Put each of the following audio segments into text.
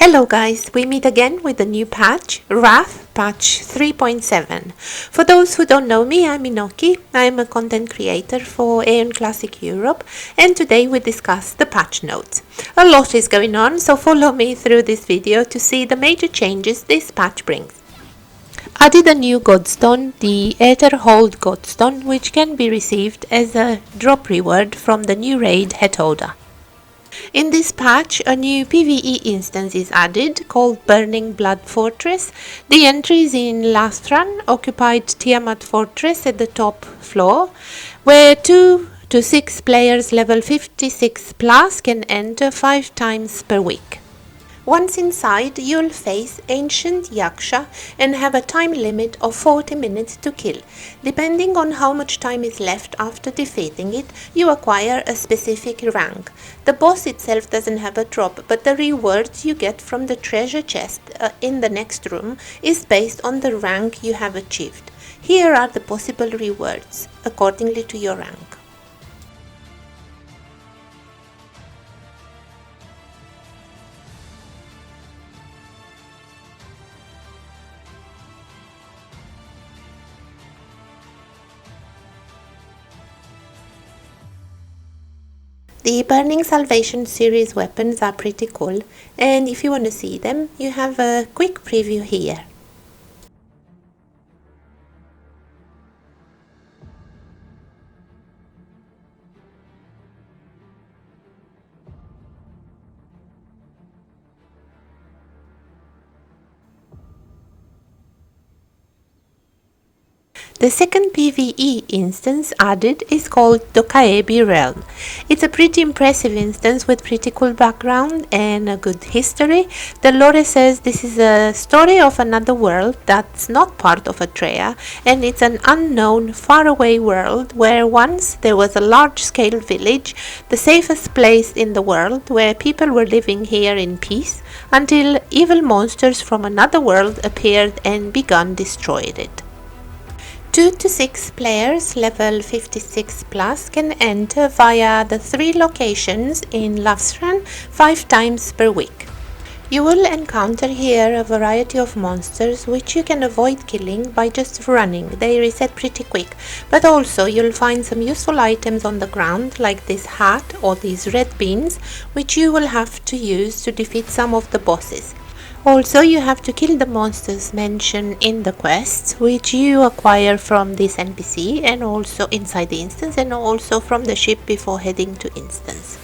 Hello guys, we meet again with a new patch, Wrath patch 3.7. For those who don't know me, I'm Inoki. I'm a content creator for Aeon Classic Europe, and today we discuss the patch notes. A lot is going on, so follow me through this video to see the major changes this patch brings. Added a new godstone, the Aetherhold godstone, which can be received as a drop reward from the new raid Haettoda. In this patch, a new PvE instance is added called Burning Blood Fortress. The entries in Laphsaran occupied Tiamat Fortress at the top floor, where 2 to 6 players level 56 plus can enter 5 times per week. Once inside, you'll face Ancient Yaksha and have a time limit of 40 minutes to kill. Depending on how much time is left after defeating it, you acquire a specific rank. The boss itself doesn't have a drop, but the rewards you get from the treasure chest in the next room is based on the rank you have achieved. Here are the possible rewards, accordingly to your rank. The Burning Salvation series weapons are pretty cool, and if you want to see them, you have a quick preview here. The second PvE instance added is called Dokkaebi Realm. It's a pretty impressive instance with pretty cool background and a good history. The lore says this is a story of another world that's not part of Atrea, and it's an unknown, faraway world where once there was a large-scale village, the safest place in the world, where people were living here in peace until evil monsters from another world appeared and began destroying it. 2 to 6 players level 56 plus can enter via the 3 locations in Laphsaran 5 times per week. You will encounter here a variety of monsters which you can avoid killing by just running. They reset pretty quick, but also you'll find some useful items on the ground like this hat or these red beans, which you will have to use to defeat some of the bosses. Also, you have to kill the monsters mentioned in the quests, which you acquire from this NPC and also inside the instance, and also from the ship before heading to instance.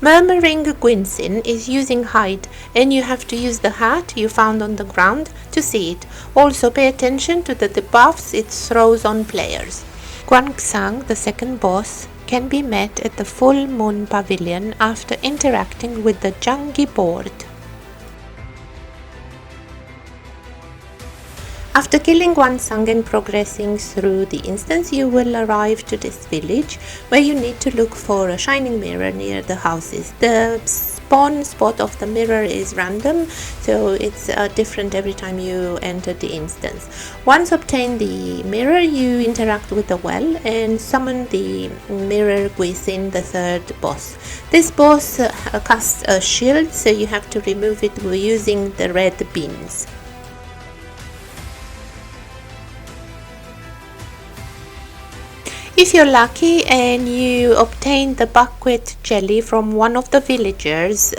Murmuring Gwynsin is using hide, and you have to use the hat you found on the ground to see it. Also pay attention to the debuffs it throws on players. Guangsang, the second boss, can be met at the Full Moon Pavilion after interacting with the Jungi board. After killing Guangsang and progressing through the instance, you will arrive to this village where you need to look for a shining mirror near the houses. The spawn spot of the mirror is random, so it's different every time you enter the instance. Once obtained the mirror, you interact with the well and summon the mirror within the third boss. This boss casts a shield, so you have to remove it using the red beans. If you're lucky and you obtain the buckwheat jelly from one of the villagers,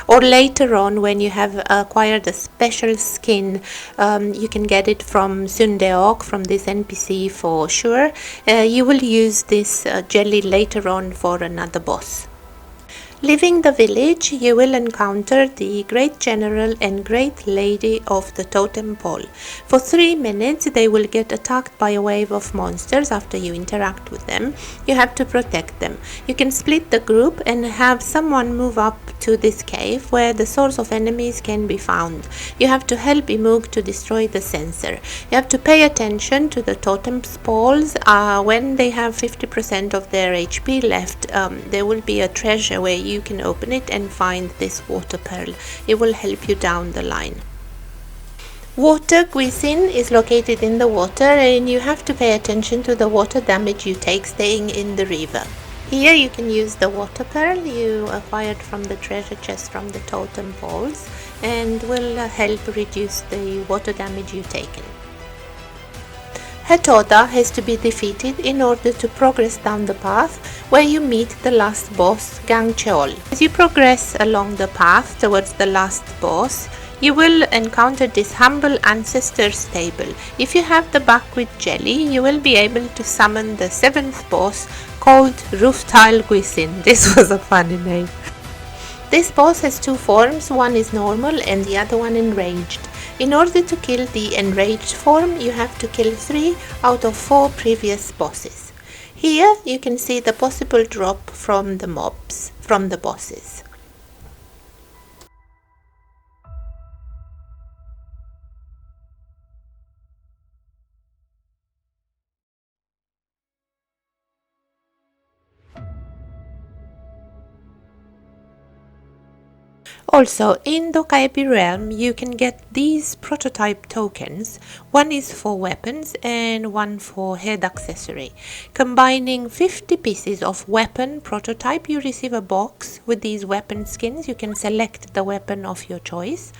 or later on when you have acquired a special skin, you can get it from Sundeok, from this NPC for sure. You will use this jelly later on for another boss. Leaving the village, you will encounter the Great General and Great Lady of the Totem Pole. For 3 minutes, they will get attacked by a wave of monsters after you interact with them. You have to protect them. You can split the group and have someone move up to this cave where the source of enemies can be found. You have to help Imug to destroy the sensor. You have to pay attention to the totem poles. When they have 50% of their HP left, there will be a treasure where you can open it and find this water pearl. It will help you down the line. Water Gwynsin is located in the water, and you have to pay attention to the water damage you take staying in the river. Here you can use the water pearl you acquired from the treasure chest from the totem poles and will help reduce the water damage you've taken. Haettoda has to be defeated in order to progress down the path where you meet the last boss, Gangcheol. As you progress along the path towards the last boss, you will encounter this humble ancestor's table. If you have the buckwheat jelly, you will be able to summon the 7th boss called Rooftile Guisin. This was a funny name. This boss has 2 forms, one is normal and the other one enraged. In order to kill the enraged form, you have to kill 3 out of 4 previous bosses. Here you can see the possible drop from the mobs, from the bosses. Also, in Dokkaebi Realm you can get these prototype tokens. One is for weapons and one for head accessory. Combining 50 pieces of weapon prototype, you receive a box with these weapon skins. You can select the weapon of your choice.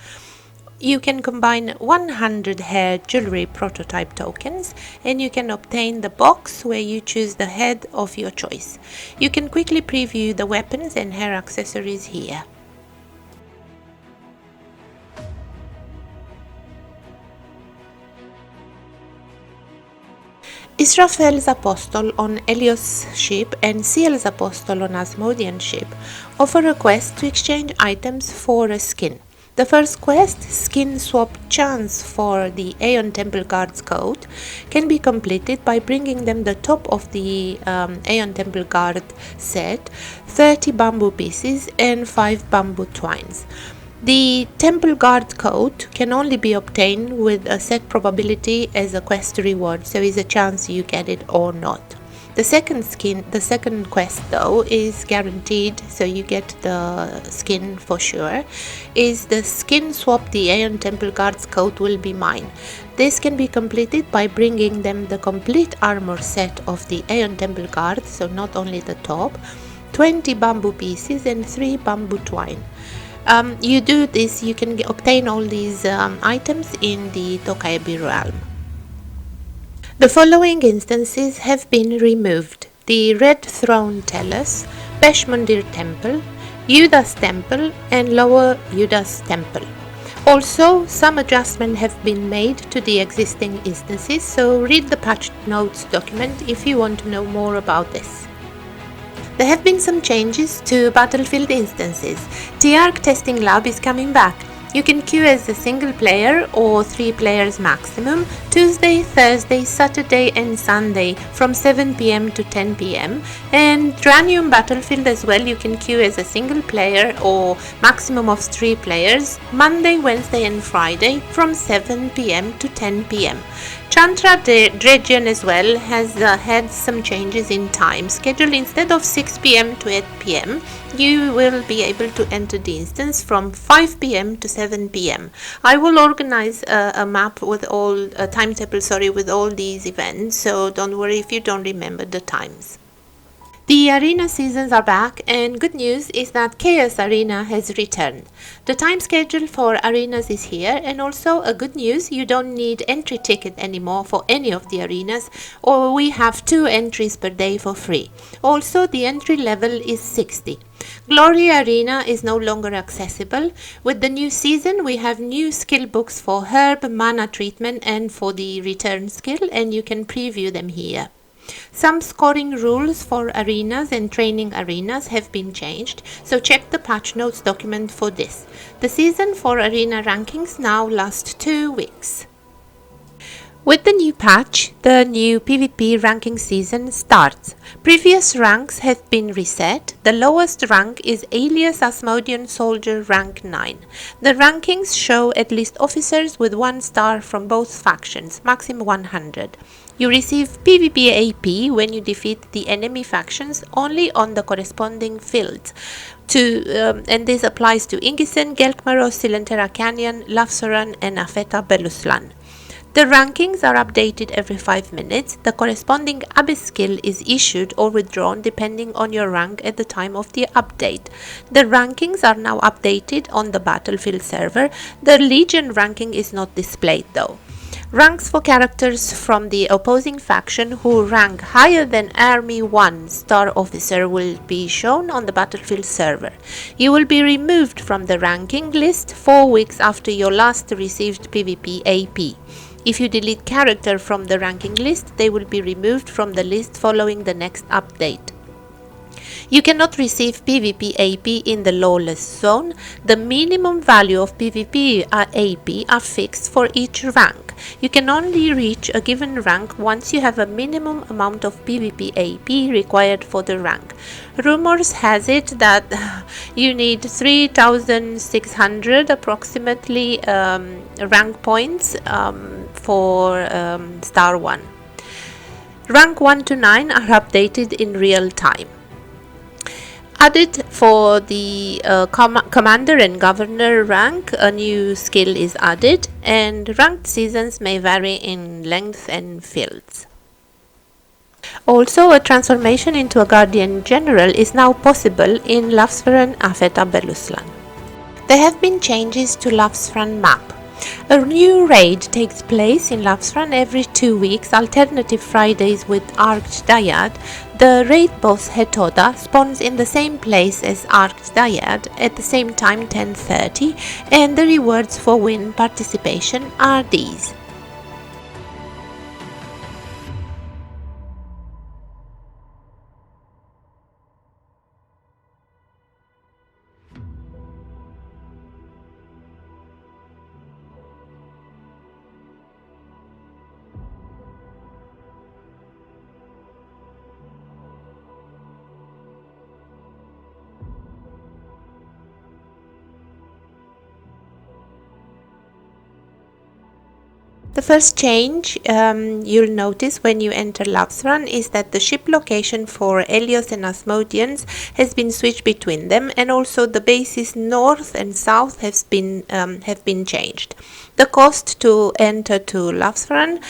You can combine 100 hair jewelry prototype tokens and you can obtain the box where you choose the head of your choice. You can quickly preview the weapons and hair accessories here. Israfel's Apostle on Helios' ship and Ciel's Apostle on Asmodean's ship offer a quest to exchange items for a skin. The first quest, Skin Swap Chance for the Aeon Temple Guard's coat, can be completed by bringing them the top of the Aeon Temple Guard set, 30 bamboo pieces and 5 bamboo twines. The Temple Guard coat can only be obtained with a set probability as a quest reward, so is a chance you get it or not. The second quest though is guaranteed, so you get the skin for sure, is the Skin Swap the Aeon Temple Guard's coat will be mine. This can be completed by bringing them the complete armor set of the Aeon Temple Guard, so not only the top, 20 bamboo pieces and 3 bamboo twine. You do this, you can obtain all these items in the Dokkaebi Realm. The following instances have been removed: the Red Throne Tellus, Beshmundir Temple, Yuda's Temple and Lower Yuda's Temple. Also, some adjustments have been made to the existing instances, so read the patch notes document if you want to know more about this. There have been some changes to Battlefield instances. TARC Testing Lab is coming back. You can queue as a single player or 3 players maximum, Tuesday, Thursday, Saturday and Sunday from 7 PM to 10 PM. And Dranium Battlefield as well, you can queue as a single player or maximum of 3 players, Monday, Wednesday and Friday from 7 PM to 10 PM. Chantra Dregion as well has had some changes in time schedule. Instead of 6 PM to 8 PM, you will be able to enter the instance from 5 PM to 7 PM. I will organize a map with all timetable with all these events, so don't worry if you don't remember the times. The arena seasons are back, and good news is that Chaos Arena has returned. The time schedule for arenas is here, and also a good news, you don't need entry ticket anymore for any of the arenas, or we have 2 entries per day for free. Also, the entry level is 60. Glory Arena is no longer accessible. With the new season, we have new skill books for herb, mana treatment and for the return skill, and you can preview them here. Some scoring rules for arenas and training arenas have been changed, so check the patch notes document for this. The season for arena rankings now lasts 2 weeks. With the new patch, the new PvP ranking season starts. Previous ranks have been reset. The lowest rank is Alias Asmodean Soldier rank 9. The rankings show at least officers with 1 star from both factions, maximum 100. You receive PvP AP when you defeat the enemy factions only on the corresponding fields. And this applies to Inggi, Gelk, Silentera Canyon, Laphsaran and Afeta Beluslan. The rankings are updated every 5 minutes. The corresponding abyss skill is issued or withdrawn depending on your rank at the time of the update. The rankings are now updated on the battlefield server. The Legion ranking is not displayed though. Ranks for characters from the opposing faction who rank higher than Army 1 Star Officer will be shown on the battlefield server. You will be removed from the ranking list 4 weeks after your last received PvP AP. If you delete character from the ranking list, they will be removed from the list following the next update. You cannot receive PvP AP in the Lawless zone. The minimum value of PvP AP are fixed for each rank. You can only reach a given rank once you have a minimum amount of PvP AP required for the rank. Rumors has it that you need 3,600 approximately rank points for Star 1. Rank 1 to 9 are updated in real time. Added for the commander and governor rank, a new skill is added, and ranked seasons may vary in length and fields. Also, a transformation into a guardian general is now possible in Laphsaran Map. There have been changes to Laphsaran Map. A new raid takes place in Laphsaran every 2 weeks, alternative Fridays with Arched Dyad. The raid boss Haettoda spawns in the same place as Arched Dyad at the same time 10:30, and the rewards for win participation are these. The first change you'll notice when you enter Laphsaran is that the ship location for Helios and Asmodeans has been switched between them, and also the bases north and south have been changed. The cost to enter to Laphsaran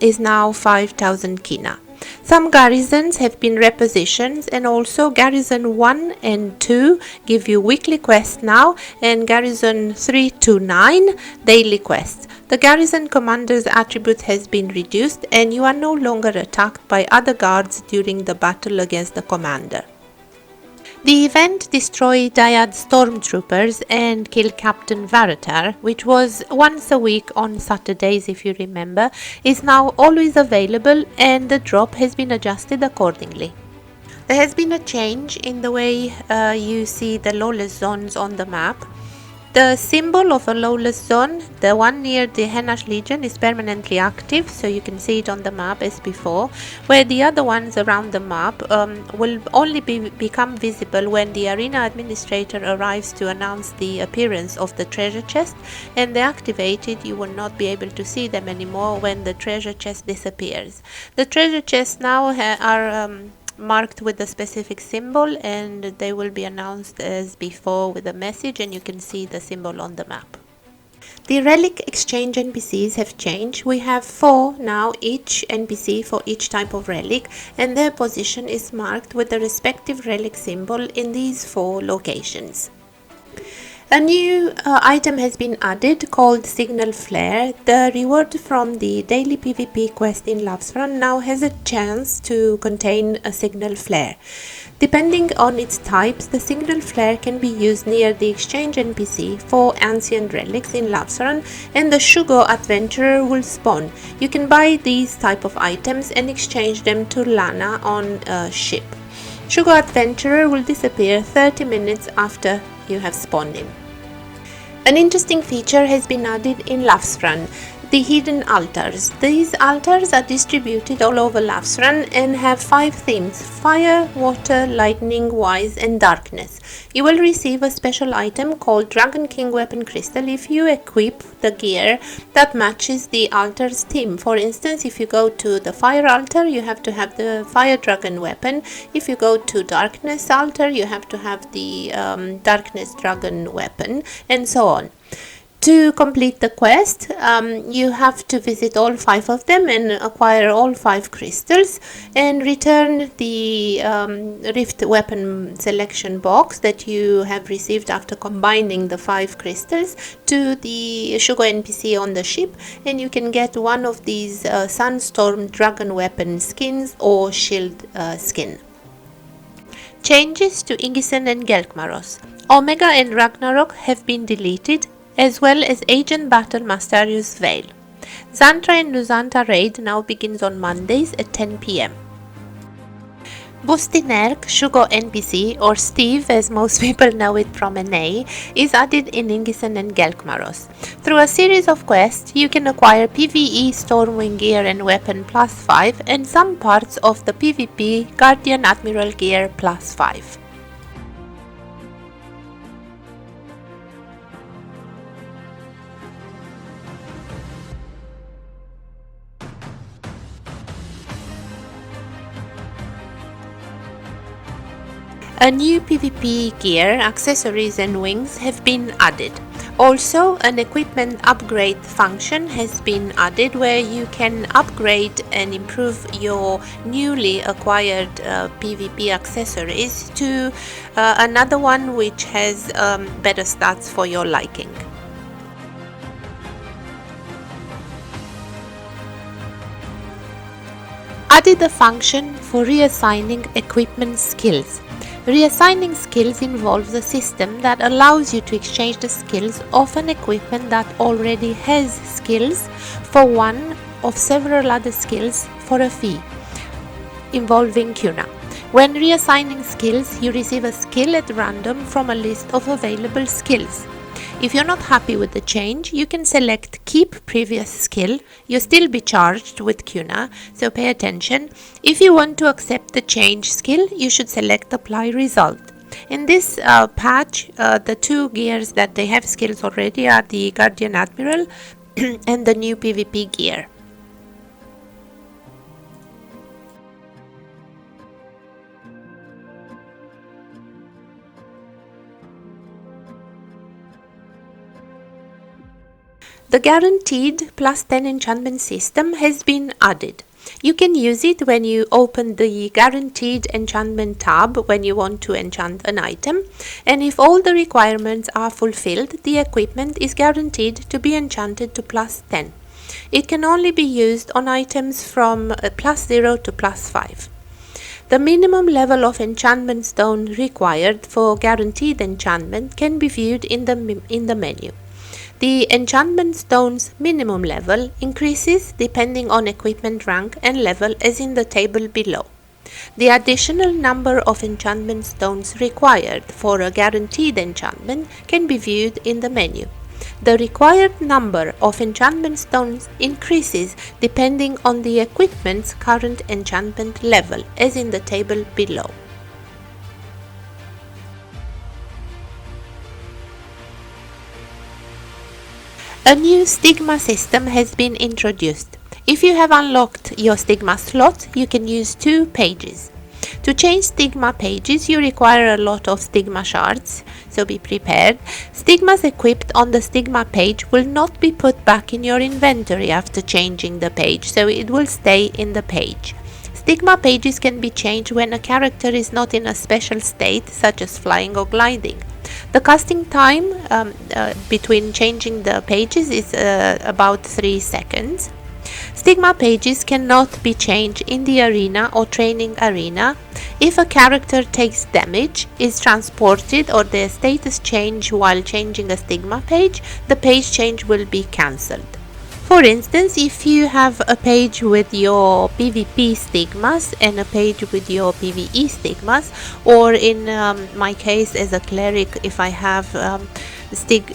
is now 5,000 kina. Some garrisons have been repositioned, and also Garrison 1 and 2 give you weekly quests now, and Garrison 3 to 9 daily quests. The garrison commander's attribute has been reduced, and you are no longer attacked by other guards during the battle against the commander. The event Destroy Dyad Stormtroopers and Kill Captain Varatar, which was once a week on Saturdays if you remember, is now always available, and the drop has been adjusted accordingly. There has been a change in the way you see the lawless zones on the map. The symbol of a lawless zone, the one near the Henash Legion, is permanently active, so you can see it on the map as before, where the other ones around the map will only become visible when the arena administrator arrives to announce the appearance of the treasure chest, and they're activated. You will not be able to see them anymore when the treasure chest disappears. The treasure chests now are marked with a specific symbol, and they will be announced as before with a message, and you can see the symbol on the map. The relic exchange NPCs have changed. We have 4 now, each NPC for each type of relic, and their position is marked with the respective relic symbol in these 4 locations. A new item has been added called Signal Flare. The reward from the daily PvP quest in Laphsaran now has a chance to contain a Signal Flare. Depending on its types, the Signal Flare can be used near the exchange NPC for ancient relics in Laphsaran, and the Sugar Adventurer will spawn. You can buy these type of items and exchange them to Lana on a ship. Sugar Adventurer will disappear 30 minutes after you have spawned him. An interesting feature has been added in Laphsaran, the hidden altars. These altars are distributed all over Laphsaran and have 5 themes: fire, water, lightning, wise, and darkness. You will receive a special item called Dragon King Weapon Crystal if you equip the gear that matches the altar's theme. For instance, if you go to the fire altar, you have to have the fire dragon weapon. If you go to darkness altar, you have to have the darkness dragon weapon, and so on. To complete the quest, you have to visit all 5 of them and acquire all 5 crystals and return the Rift weapon selection box that you have received after combining the 5 crystals to the sugar NPC on the ship, and you can get one of these Sunstorm dragon weapon skins or shield skin. Changes to Inggi and Gelk. Omega and Ragnarok have been deleted, as well as Agent Battle Masterius Veil. Xantra and Luzanta raid now begins on Mondays at 10 PM. Bustinerk, Sugar NPC, or Steve as most people know it from an A, is added in Inggi and Gelk. Through a series of quests, you can acquire PvE Stormwing gear and weapon +5 and some parts of the PvP Guardian Admiral gear +5. A new PvP gear, accessories and wings have been added. Also, an equipment upgrade function has been added where you can upgrade and improve your newly acquired PvP accessories to another one which has better stats for your liking. Added a function for reassigning equipment skills. Reassigning skills involves a system that allows you to exchange the skills of an equipment that already has skills for one of several other skills for a fee, involving Kuna. When reassigning skills, you receive a skill at random from a list of available skills. If you're not happy with the change, you can select Keep Previous Skill. You'll still be charged with Kuna, so pay attention. If you want to accept the change skill, you should select Apply Result. In this patch, the 2 gears that they have skills already are the Guardian Admiral and the new PvP gear. The guaranteed +10 enchantment system has been added. You can use it when you open the guaranteed enchantment tab when you want to enchant an item, and if all the requirements are fulfilled, the equipment is guaranteed to be enchanted to +10. It can only be used on items from +0 to +5. The minimum level of enchantment stone required for guaranteed enchantment can be viewed in the menu. The enchantment stone's minimum level increases depending on equipment rank and level as in the table below. The additional number of enchantment stones required for a guaranteed enchantment can be viewed in the menu. The required number of enchantment stones increases depending on the equipment's current enchantment level as in the table below. A new Stigma system has been introduced. If you have unlocked your Stigma slot, you can use 2 pages. To change Stigma pages, you require a lot of Stigma shards, so be prepared. Stigmas equipped on the Stigma page will not be put back in your inventory after changing the page, so it will stay in the page. Stigma pages can be changed when a character is not in a special state, such as flying or gliding. The casting time between changing the pages is about 3 seconds. Stigma pages cannot be changed in the arena or training arena. If a character takes damage, is transported, or their status change while changing a Stigma page, the page change will be cancelled. For instance, if you have a page with your PvP Stigmas and a page with your PvE Stigmas, or in my case as a cleric, if I have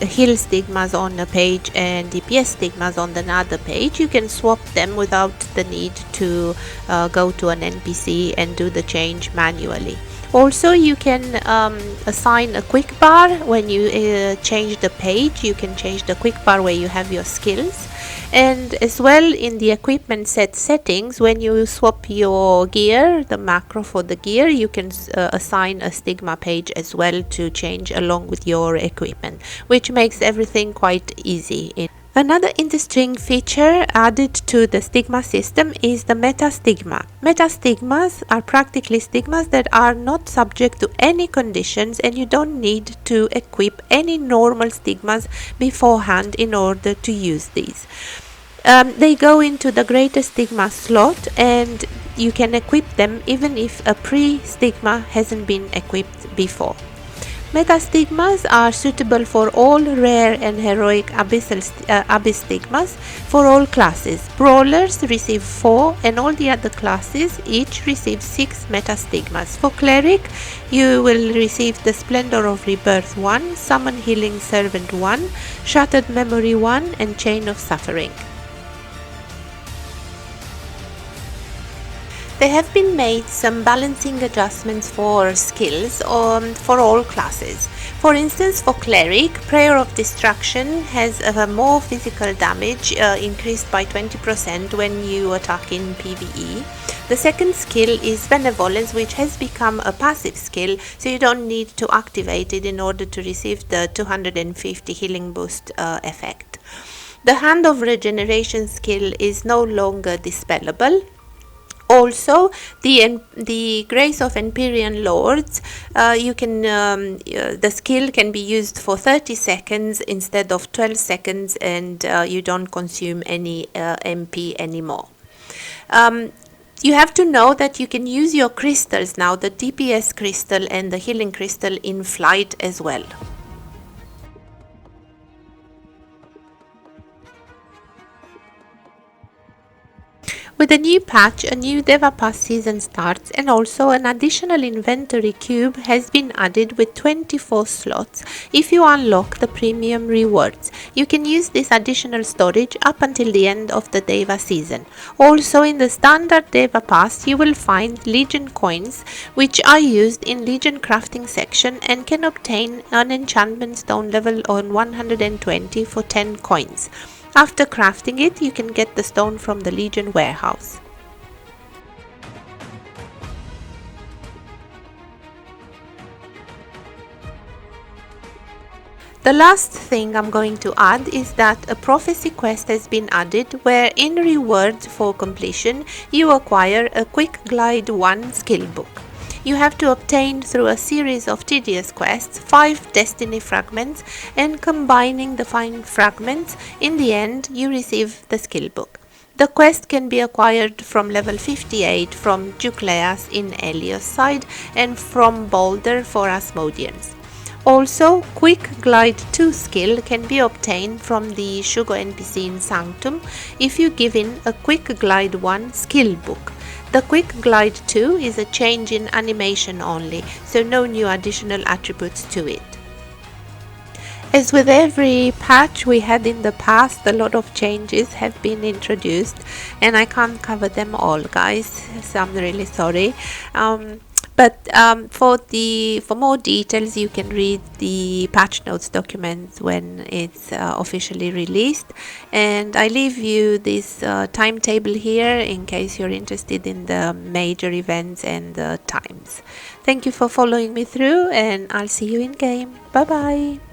heal Stigmas on a page and DPS Stigmas on another page, you can swap them without the need to go to an NPC and do the change manually. Also, you can assign a quick bar when you change the page. You can change the quick bar where you have your skills. And as well, in the equipment set settings, when you swap your gear, the macro for the gear, you can assign a stigma page as well to change along with your equipment, which makes everything quite easy. Another interesting feature added to the stigma system is the meta stigma. Meta stigmas are practically stigmas that are not subject to any conditions, and you don't need to equip any normal stigmas beforehand in order to use these. They go into the greater stigma slot, and you can equip them even if a pre-stigma hasn't been equipped before. Meta stigmas are suitable for all rare and heroic abyss stigmas for all classes. Brawlers receive 4 and all the other classes each receive 6 meta stigmas. For cleric, you will receive the Splendor of Rebirth 1, Summon Healing Servant 1, Shattered Memory 1 and Chain of Suffering. There have been made some balancing adjustments for skills for all classes. For instance, for Cleric, Prayer of Destruction has a more physical damage increased by 20% when you attack in PvE. The second skill is Benevolence, which has become a passive skill, so you don't need to activate it in order to receive the 250 healing boost effect. The Hand of Regeneration skill is no longer dispellable. Also, the Grace of Empyrean Lords, the skill can be used for 30 seconds instead of 12 seconds, and you don't consume any MP anymore. You have to know that you can use your crystals now, the DPS crystal and the healing crystal, in flight as well. With the new patch, a new Daeva Pass season starts, and also an additional inventory cube has been added with 24 slots if you unlock the premium rewards. You can use this additional storage up until the end of the Daeva season. Also, in the standard Daeva Pass, you will find Legion coins, which are used in Legion crafting section and can obtain an enchantment stone level on 120 for 10 coins. After crafting it, you can get the stone from the Legion warehouse. The last thing I'm going to add is that a prophecy quest has been added, where in reward for completion you acquire a Quick Glide 1 skill book. You have to obtain through a series of tedious quests 5 destiny fragments, and combining the 5 fragments, in the end you receive the skill book. The quest can be acquired from level 58 from Ducleas in Helios side and from Boulder for Asmodeans. Also, Quick Glide 2 skill can be obtained from the Sugar NPC in Sanctum if you give in a Quick Glide 1 skill book. The Quick Glide 2 is a change in animation only, so no new additional attributes to it. As with every patch we had in the past, a lot of changes have been introduced, and I can't cover them all, guys, so I'm really sorry. For more details, you can read the patch notes document when it's officially released, and I leave you this timetable here in case you're interested in the major events and the times. Thank you for following me through, and I'll see you in game. Bye bye.